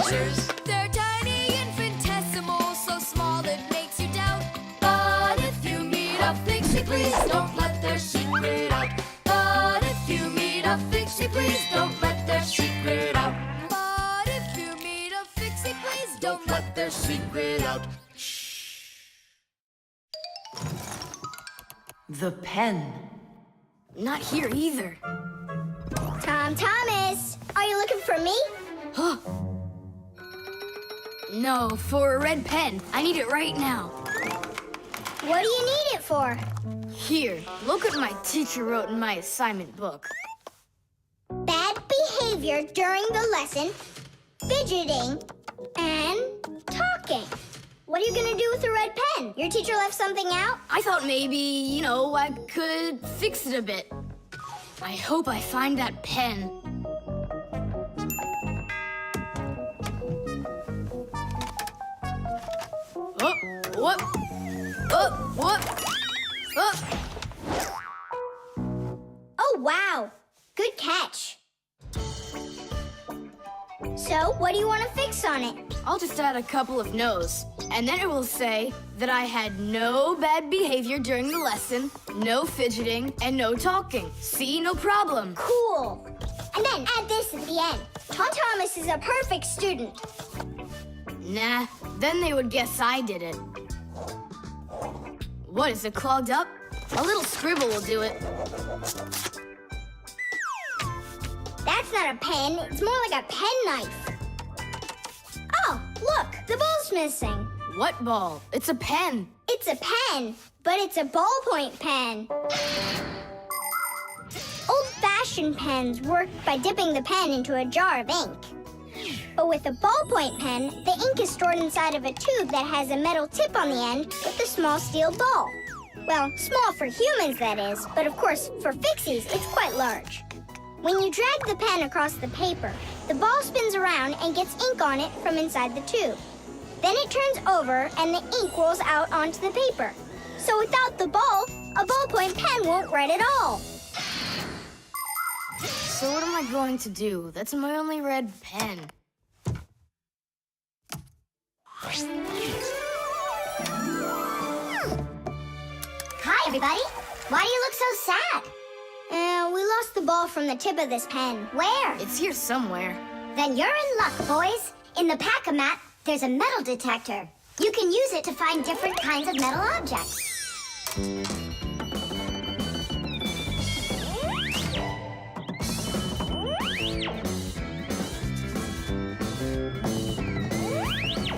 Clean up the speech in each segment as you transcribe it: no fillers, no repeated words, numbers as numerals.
misadventures. They're tiny, infinitesimal, so small it makes you doubt. But if you meet a Fixie, please don't let their secret out. But if you meet a Fixie, please don't let their secret out. But if you meet a Fixie, please don't let their secret out. The pen. Not here either. Thomas, are you looking for me? Huh? No, for a red pen. I need it right now. What do you need it for? Here, look what my teacher wrote in my assignment book. Bad behavior during the lesson, fidgeting, and talking. What are you gonna do with a red pen? Your teacher left something out? I thought maybe, I could fix it a bit. I hope I find that pen. Oh, what? Oh, what? Oh. Oh, wow. Good catch. So, what do you want to fix on it? I'll just add a couple of no's, and then it will say that I had no bad behavior during the lesson, no fidgeting, and no talking. See, no problem. Cool. And then add this at the end. Tom Thomas is a perfect student. Nah, then they would guess I did it. What, is it clogged up? A little scribble will do it. That's not a pen. It's more like a penknife. Oh, look, the ball's missing. What ball? It's a pen. It's a pen, but it's a ballpoint pen. Old-fashioned pens work by dipping the pen into a jar of ink. But with a ballpoint pen, the ink is stored inside of a tube that has a metal tip on the end with a small steel ball. Well, small for humans, that is, but of course, for Fixies, it's quite large. When you drag the pen across the paper, the ball spins around and gets ink on it from inside the tube. Then it turns over and the ink rolls out onto the paper. So without the ball, a ballpoint pen won't write at all. So what am I going to do? That's my only red pen. Hi, everybody. Why do you look so sad? We lost the ball from the tip of this pen. Where? It's here somewhere. Then you're in luck, boys. In the pack-a-mat, there's a metal detector. You can use it to find different kinds of metal objects.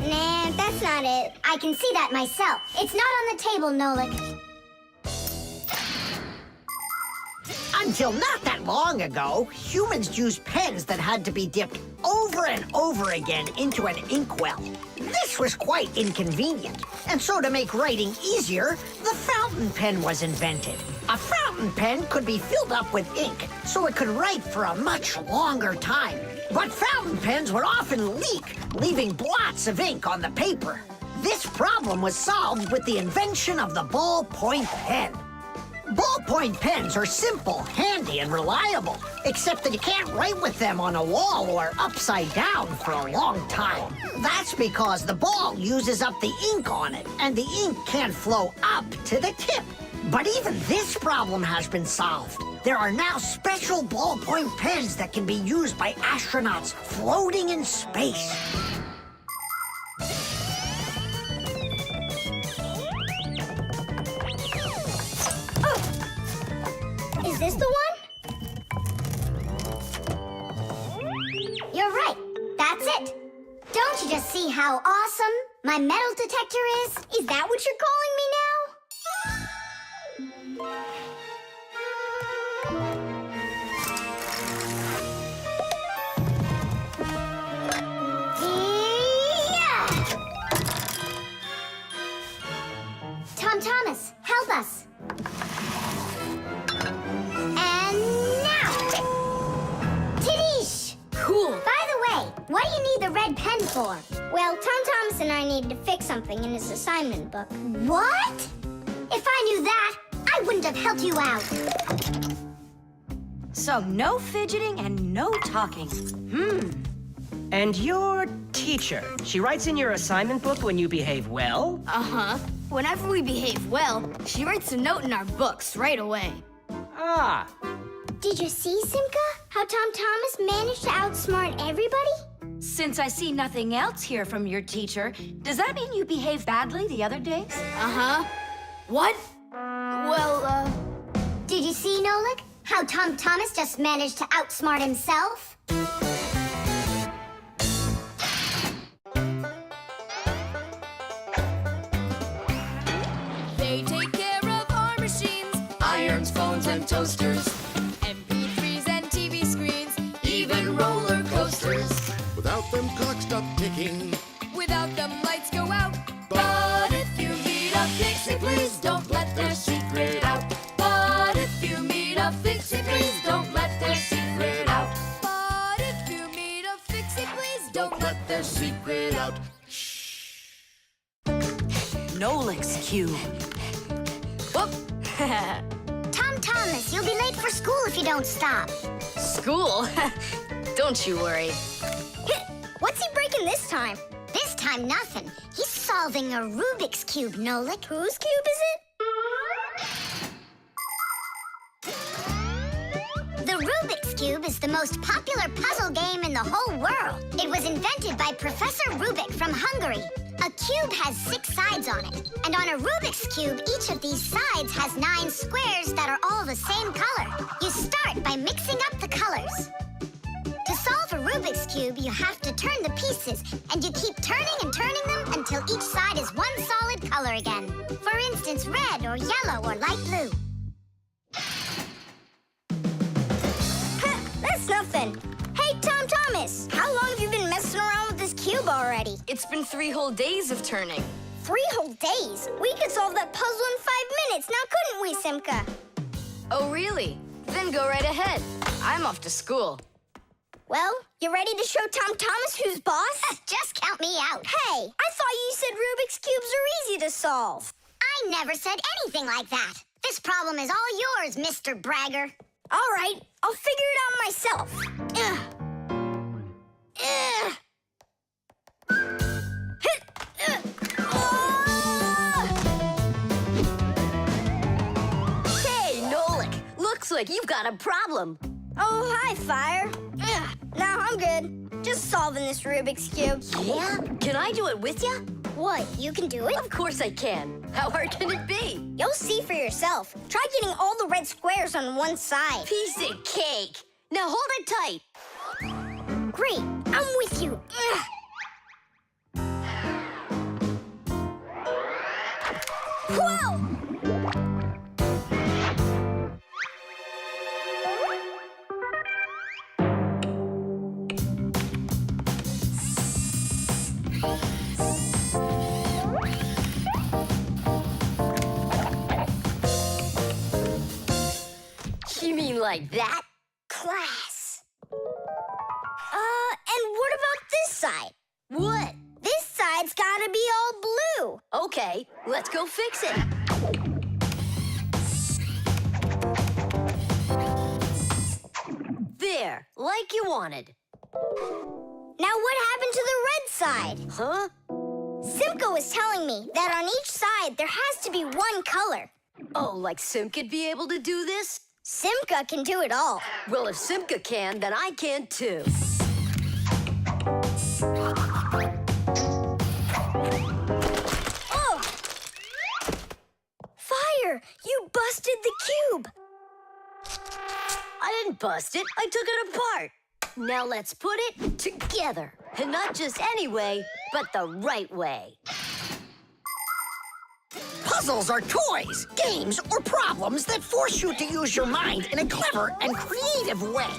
Nah, that's not it. I can see that myself. It's not on the table, Nolik. Until not that long ago, humans used pens that had to be dipped over and over again into an inkwell. This was quite inconvenient, and so to make writing easier, the fountain pen was invented. A fountain pen could be filled up with ink, so it could write for a much longer time. But fountain pens would often leak, leaving blots of ink on the paper. This problem was solved with the invention of the ballpoint pen. Ballpoint pens are simple, handy, and reliable, except that you can't write with them on a wall or upside down for a long time. That's because the ball uses up the ink on it, and the ink can't flow up to the tip. But even this problem has been solved. There are now special ballpoint pens that can be used by astronauts floating in space. Is this the one? You're right. That's it. Don't you just see how awesome my metal detector is? Is that what you're calling me now? Yeah! Tom Thomas, help us. What do you need the red pen for? Well, Tom Thomas and I needed to fix something in his assignment book. What? If I knew that, I wouldn't have helped you out. So no fidgeting and no talking. And your teacher, she writes in your assignment book when you behave well? Uh-huh. Whenever we behave well, she writes a note in our books right away. Ah, Did you see, Simka? How Tom Thomas managed to outsmart everybody? Since I see nothing else here from your teacher, does that mean you behaved badly the other days? Uh-huh. What? Well, Did you see, Nolik? How Tom Thomas just managed to outsmart himself? They take care of our machines, irons, phones, and toasters, MP3s and TV screens, even roller coasters. Without them, clocks stop ticking. Without them, lights go out. But if you meet a Fixie, please don't let their secret out. But if you meet a Fixie, please don't let their secret out. But if you meet a Fixie, please don't let their secret out. Noliks Cube. whoop. Tom Thomas, you'll be late for school if you don't stop. School? Don't you worry. What's he breaking this time? This time, nothing. He's solving a Rubik's Cube, Nolik. Whose cube is it? The Rubik's Cube is the most popular puzzle game in the whole world. It was invented by Professor Rubik from Hungary. A cube has 6 sides on it. And on a Rubik's Cube, each of these sides has 9 squares that are all the same color. You start by mixing up the colors. To solve a Rubik's Cube, you have to turn the pieces, and you keep turning and turning them until each side is one solid color again. For instance, red or yellow or light blue. That's nothing. Hey, Tom Thomas, how long have you been messing around with this cube already? It's been 3 whole days of turning. 3 whole days? We could solve that puzzle in 5 minutes, now couldn't we, Simka? Oh, really? Then go right ahead. I'm off to school. Well, you ready to show Tom Thomas who's boss? Just count me out. Hey, I thought you said Rubik's Cubes are easy to solve. I never said anything like that. This problem is all yours, Mr. Bragger. All right, I'll figure it out myself. Hey, Nolik. Looks like you've got a problem. Oh, hi, Fire. No, I'm good. Just solving this Rubik's Cube. Yeah? Can I do it with you? What, you can do it? Of course I can. How hard can it be? You'll see for yourself. Try getting all the red squares on one side. Piece of cake. Now hold it tight. Great, I'm with you. Whoa! You mean like that? Class. And what about this side? What? This side's gotta be all blue. Okay, let's go fix it. There, like you wanted. Now what happened to the red side? Huh? Simka was telling me that on each side there has to be one color. Oh, like Simka'd be able to do this? Simka can do it all. Well, if Simka can, then I can too. Oh! Fire! You busted the cube! I didn't bust it. I took it apart. Now let's put it together. And not just any way, but the right way. Puzzles are toys, games, or problems that force you to use your mind in a clever and creative way.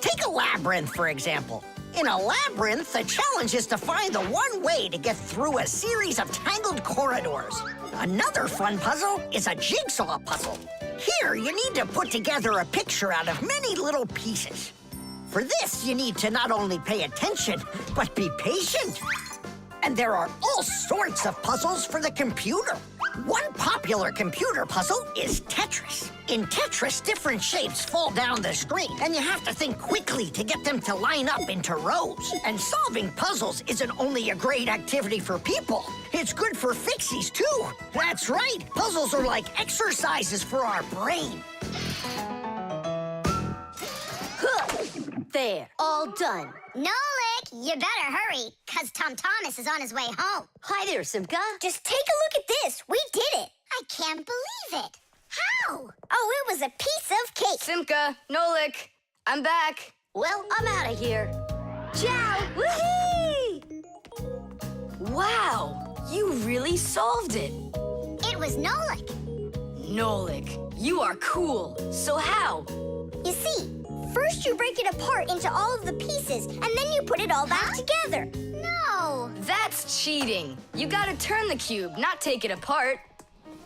Take a labyrinth, for example. In a labyrinth, the challenge is to find the one way to get through a series of tangled corridors. Another fun puzzle is a jigsaw puzzle. Here, you need to put together a picture out of many little pieces. For this, you need to not only pay attention, but be patient. And there are all sorts of puzzles for the computer. One popular computer puzzle is Tetris. In Tetris, different shapes fall down the screen, and you have to think quickly to get them to line up into rows. And solving puzzles isn't only a great activity for people, it's good for Fixies, too. That's right, puzzles are like exercises for our brain. There, all done. Nolik, you better hurry, because Tom Thomas is on his way home. Hi there, Simka. Just take a look at this. We did it. I can't believe it. How? Oh, it was a piece of cake. Simka, Nolik, I'm back. Well, I'm out of here. Ciao! Woohoo! Wow, you really solved it. It was Nolik. Nolik, you are cool. So how? You see, first you break it apart into all of the pieces, and then you put it all back together. No. That's cheating. You gotta turn the cube, not take it apart.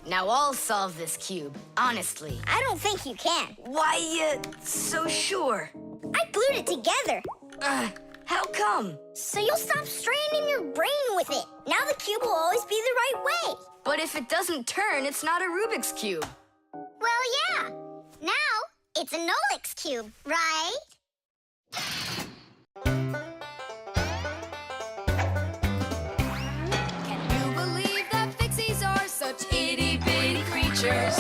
Now I'll solve this cube, honestly. I don't think you can. Why, so sure? I glued it together, How come? so you'll stop straining your brain with it. Now the cube will always be the right way. But if it doesn't turn, it's not a Rubik's Cube. Well, yeah. Now it's a Noliks Cube, right? Can you believe that Fixies are such itty-bitty creatures?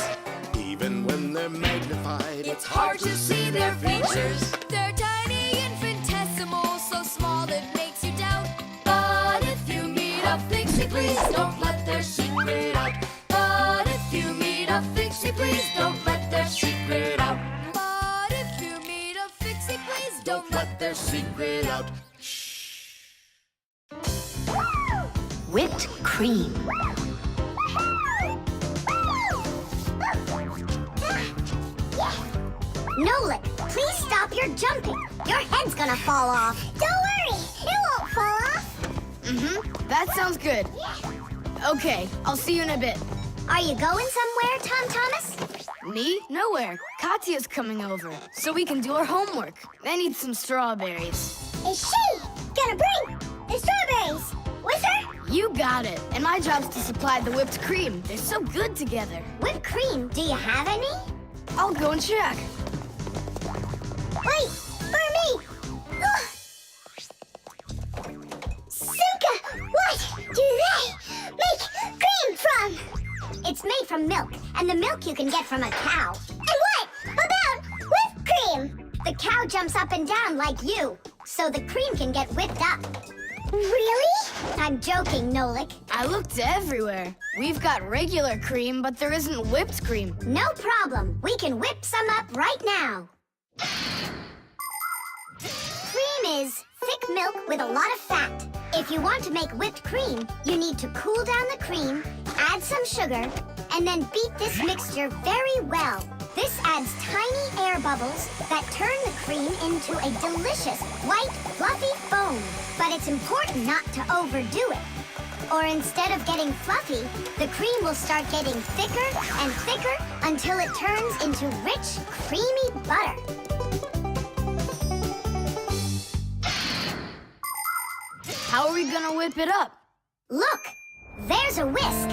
Even when they're magnified, It's hard to see their features. They're tiny, infinitesimal, so small it makes you doubt. But if you meet a Fixie, please don't let their secret out. But if you meet a Fixie, please don't let their secret out. But if you meet a Fixie, please don't let their secret out. Whipped cream. Nolik, please stop your jumping. Your head's gonna fall off. Don't worry, it won't fall off. That sounds good. Okay, I'll see you in a bit. Are you going somewhere, Tom Thomas? Me? Nowhere. Katya's coming over, so we can do our homework. I need some strawberries. Is she gonna bring the strawberries with her? You got it. And my job's to supply the whipped cream. They're so good together. Whipped cream, do you have any? I'll go and check. Wait, for me! Ugh. Simka, what do they make cream from? It's made from milk, and the milk you can get from a cow. And what about whipped cream? The cow jumps up and down like you, so the cream can get whipped up. Really? I'm joking, Nolik. I looked everywhere. We've got regular cream, but there isn't whipped cream. No problem. We can whip some up right now. Cream is thick milk with a lot of fat. If you want to make whipped cream, you need to cool down the cream, add some sugar, and then beat this mixture very well. This adds tiny air bubbles that turn the cream into a delicious, white, fluffy foam. But it's important not to overdo it. Or instead of getting fluffy, the cream will start getting thicker and thicker until it turns into rich, creamy butter. How are we gonna whip it up? Look, there's a whisk.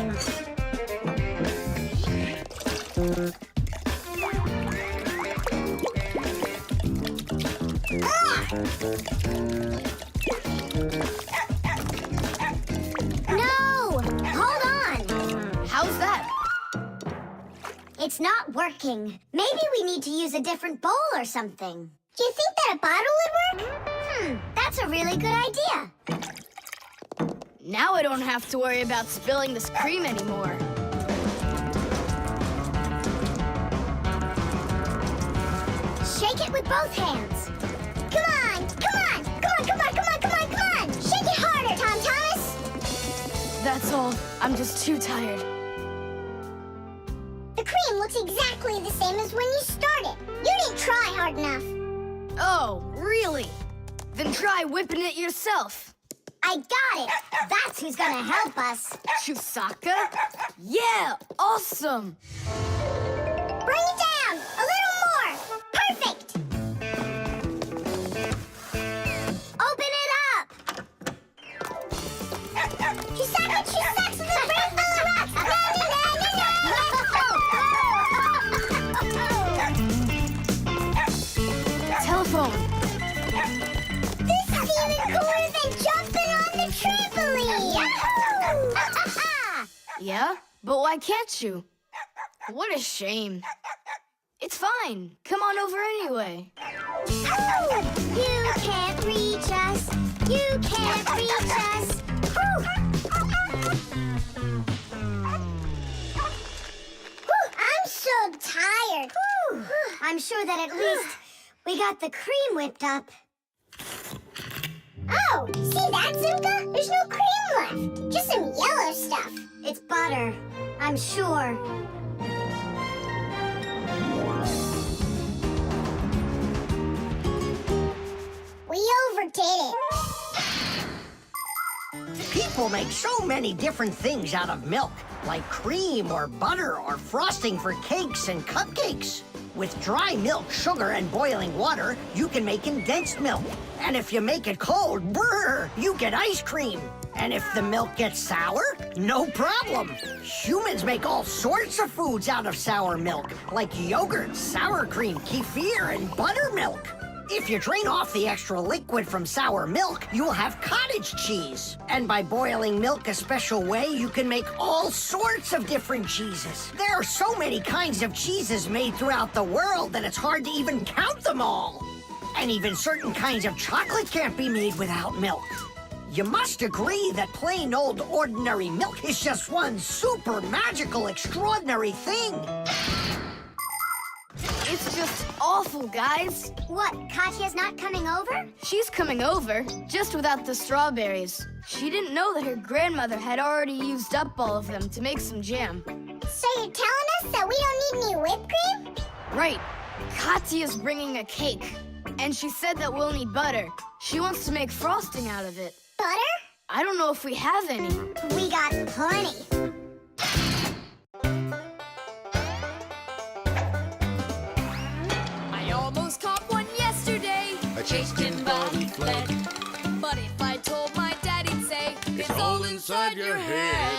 No! Hold on! How's that? It's not working. Maybe we need to use a different bowl or something. Do you think that a bottle would work? That's a really good idea. Now I don't have to worry about spilling this cream anymore. Shake it with both hands. Come on, come on, come on, come on, come on, come on, come on. Shake it harder, Tom Thomas. That's all. I'm just too tired. The cream looks exactly the same as when you started. You didn't try hard enough. Oh, really? Then try whipping it yourself. I got it. That's who's gonna help us. Chusaka? Yeah, awesome. Bring it down. A little more. Perfect. Open it up. Chusaka, Chusaka, the brain full of rocks. Daddy, Daddy. Yeah? But why can't you? What a shame. It's fine. Come on over anyway. You can't reach us. You can't reach us. Whew. I'm so tired. I'm sure that at least we got the cream whipped up. Oh, see that, Simka? There's no cream left. Just some yellow stuff. It's butter, I'm sure. We overdid it. People make so many different things out of milk, like cream or butter or frosting for cakes and cupcakes. With dry milk, sugar, and boiling water, you can make condensed milk. And if you make it cold, brr, you get ice cream. And if the milk gets sour, no problem. Humans make all sorts of foods out of sour milk, like yogurt, sour cream, kefir, and buttermilk. If you drain off the extra liquid from sour milk, you'll have cottage cheese. And by boiling milk a special way, you can make all sorts of different cheeses. There are so many kinds of cheeses made throughout the world that it's hard to even count them all. And even certain kinds of chocolate can't be made without milk. You must agree that plain old ordinary milk is just one super magical, extraordinary thing. It's just awful, guys. What, Katya's not coming over? She's coming over, just without the strawberries. She didn't know that her grandmother had already used up all of them to make some jam. So you're telling us that we don't need any whipped cream? Right. Katya's bringing a cake, and she said that we'll need butter. She wants to make frosting out of it. Butter? I don't know if we have any. We got plenty. I almost caught one yesterday. I chased him but he fled. But if I told my dad, he'd say, It's all inside your head.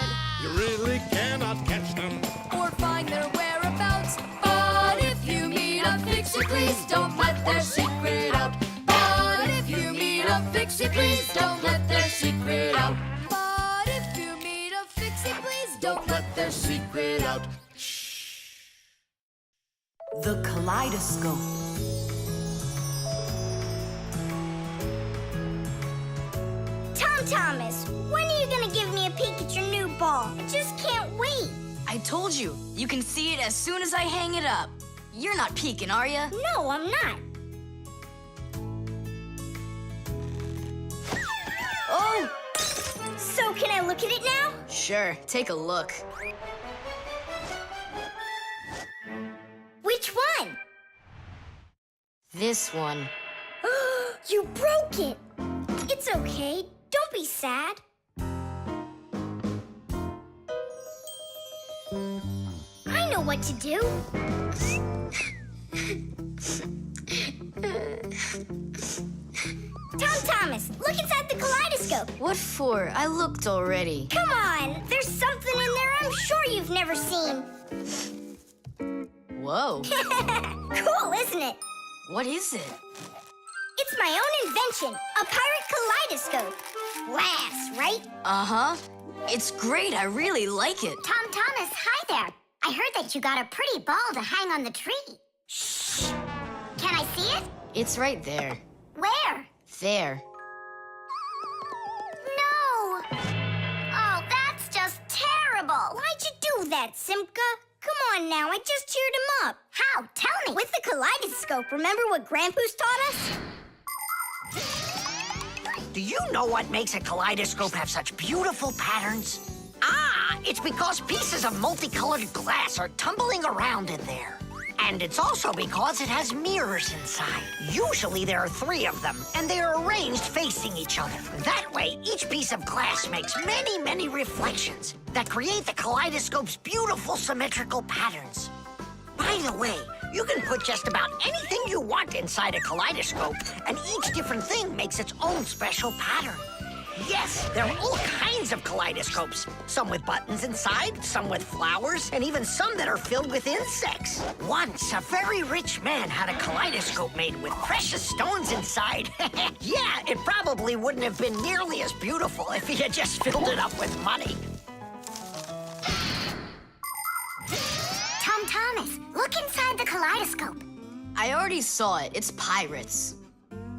You really cannot catch them. or find their whereabouts. But if you meet a Fixie, please don't let their secret out. But if you meet a Fixie, please don't let their secret out. But if you meet a Fixie, please don't let their secret out. The Kaleidoscope. Tom Thomas, when are you gonna give me a peek at your new ball? I just can't wait. I told you, you can see it as soon as I hang it up. You're not peeking, are ya? No, I'm not. Oh! So can I look at it now? Sure, take a look. Which one? This one. You broke it. It's okay. Don't be sad. I know what to do. Tom Thomas, look inside the kaleidoscope. What for? I looked already. Come on, there's something in there I'm sure you've never seen. Whoa. Cool, isn't it? What is it? It's my own invention, a pirate kaleidoscope. Glass, right? Uh-huh. It's great. I really like it. Tom Thomas, hi there. I heard that you got a pretty ball to hang on the tree. Shh. Can I see it? It's right there. Where? There. No. Oh, that's just terrible. Why'd you do that, Simka? Come on now, I just cheered him up. How? Tell me. With the kaleidoscope, remember what Grandpa's taught us? Do you know what makes a kaleidoscope have such beautiful patterns? Ah, it's because pieces of multicolored glass are tumbling around in there. And it's also because it has mirrors inside. Usually there are 3 of them, and they are arranged facing each other. That way, each piece of glass makes many, many reflections that create the kaleidoscope's beautiful symmetrical patterns. By the way, you can put just about anything you want inside a kaleidoscope, and each different thing makes its own special pattern. Yes, there are all kinds of kaleidoscopes. Some with buttons inside, some with flowers, and even some that are filled with insects. Once, a very rich man had a kaleidoscope made with precious stones inside. Yeah, it probably wouldn't have been nearly as beautiful if he had just filled it up with money. Look inside the kaleidoscope. I already saw it. It's pirates.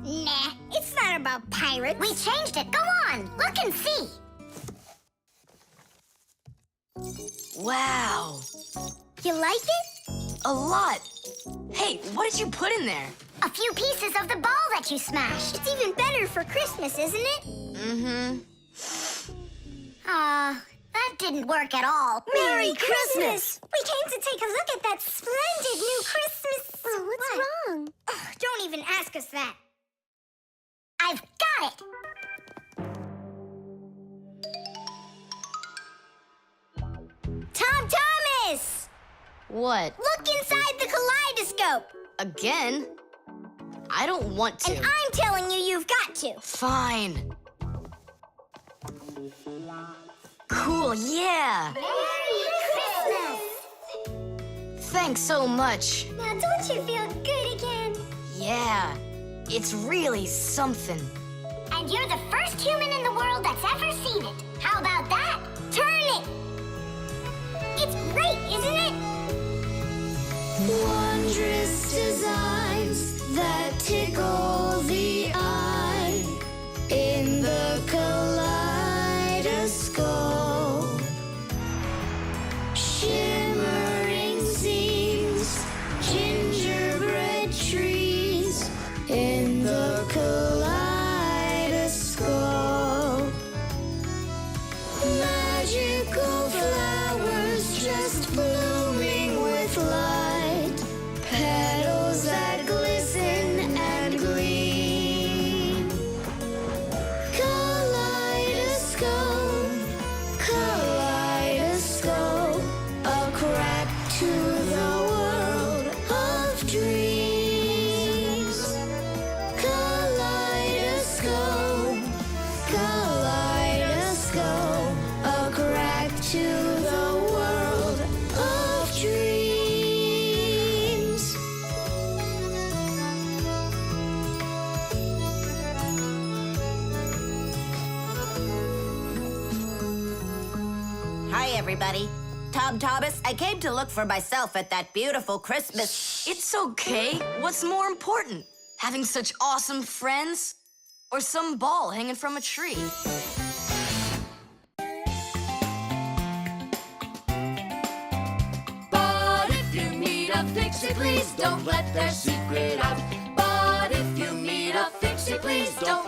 Nah, it's not about pirates. We changed it. Go on, look and see. Wow. You like it? A lot. Hey, what did you put in there? A few pieces of the ball that you smashed. It's even better for Christmas, isn't it? Mm-hmm. That didn't work at all. Merry Christmas! We came to take a look at that splendid new Christmas... What's wrong? Don't even ask us that. I've got it! Tom Thomas! What? Look inside the kaleidoscope! Again? I don't want to. And I'm telling you, you've got to. Fine. Cool, yeah. Merry Christmas! Thanks so much. Now don't you feel good again? Yeah, it's really something. And you're the first human in the world that's ever seen it. How about that? Turn it! It's great, isn't it? Wondrous designs that tickle the eye in the kaleidoscope. Shimmering scenes, gingerbread trees in the kaleidoscope. Magical flowers just blooming with light, petals that glisten and gleam. Kaleidoscope, kaleidoscope, a crack to the world of dreams. Kaleidoscope, kaleidoscope, a crack to the world of dreams. Hi, everybody. Tom Thomas, I came to look for myself at that beautiful Christmas. It's okay. What's more important? Having such awesome friends? Or some ball hanging from a tree? But if you meet a Fixie, please don't let their secret out. But if you meet a Fixie, please don't